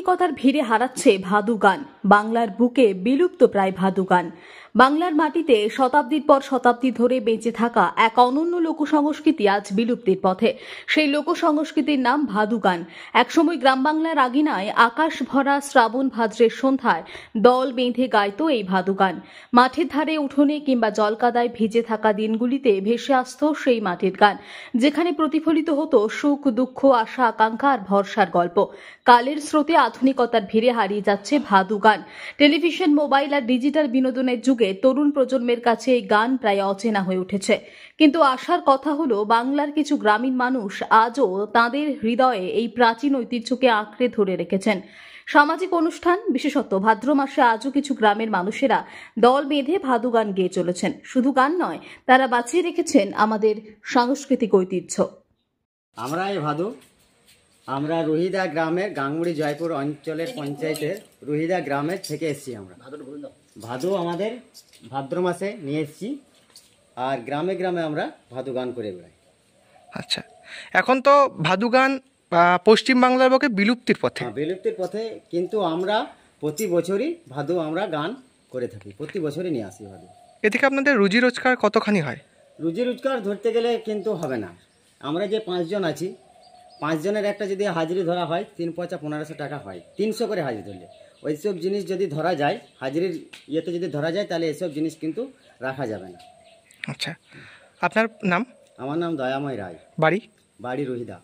আধুনিকতার ভিড়ে হারাচ্ছে ভাদু গান। বাংলার বুকে বিলুপ্ত প্রায় ভাদু গান। বাংলার মাটিতে শতাব্দীর পর শতাব্দী ধরে বেঁচে থাকা এক অনন্য লোকসংস্কৃতি আজ বিলুপ্তির পথে। সেই লোকসংস্কৃতির নাম ভাদু গান। একসময় গ্রাম বাংলার আগিনায় আকাশ ভরা শ্রাবণ ভাদ্রের সন্ধ্যায় দল বেঁধে গাইত এই ভাদু গান। মাঠের ধারে, উঠোনে কিংবা জলকাদায় ভিজে থাকা দিনগুলিতে ভেসে আসত সেই মাটির গান, যেখানে প্রতিফলিত হতো সুখ, দুঃখ, আশা, আকাঙ্ক্ষা আর ভরসার গল্প। কালের স্রোতে আধুনিকতার ভিড়ে হারিয়ে যাচ্ছে ভাদু গান। টেলিভিশন, মোবাইল আর ডিজিটাল বিনোদনের যুগে তরুণ প্রজন্মের কাছে এই গান প্রায় অচেনা হয়ে উঠেছে। কিন্তু আশার কথা হলো, বাংলার কিছু গ্রামীণ মানুষ আজও তাঁদের হৃদয়ে এই প্রাচীন ঐতিহ্যকে আঁকড়ে ধরে রেখেছেন। সামাজিক অনুষ্ঠান, বিশেষত ভাদ্র মাসে আজও কিছু গ্রামের মানুষেরা দল বেঁধে ভাদু গান গেয়ে চলেছেন। শুধু গান নয়, তারা বাঁচিয়ে রেখেছেন আমাদের সাংস্কৃতিক ঐতিহ্য। আমরা এই ভাদু আমরা রুহিদা গ্রামের গাঙ্গুড়ি জয়পুর অঞ্চলের পঞ্চায়েতের রুহিদা গ্রামের থেকে এসেছি। আমরা ভাদু আমাদের ভাদ্র মাসে নিয়ে এসেছি, আর গ্রামে গ্রামে আমরা ভাদু গান করে বেড়াই। আচ্ছা, এখন তো ভাদু গান পশ্চিমবাংলার বুকে বিলুপ্তির পথে। বিলুপ্তির পথে, কিন্তু আমরা প্রতি বছরই ভাদু আমরা গান করে থাকি, প্রতি বছরই নিয়ে আসি ভাদু। এ থেকে আপনাদের রুজি রোজগার কতখানি হয়? রুজি রোজগার ধরতে গেলে কিন্তু হবে না। আমরা যে 5 জন আছি, 5 জনের একটা যদি হাজিরি ধরা হয় 3 পয়সা 1500 টাকা হয়, 300 করে হাজিরি ধরলে। ওইসব জিনিস যদি ধরা যায়, হাজিরির ইয়েতে যদি ধরা যায়, তাহলে এসব জিনিস কিন্তু রাখা যাবে না। আচ্ছা, আপনার নাম? আমার নাম দয়াময় রায়। বাড়ি? বাড়ি রুহিদা।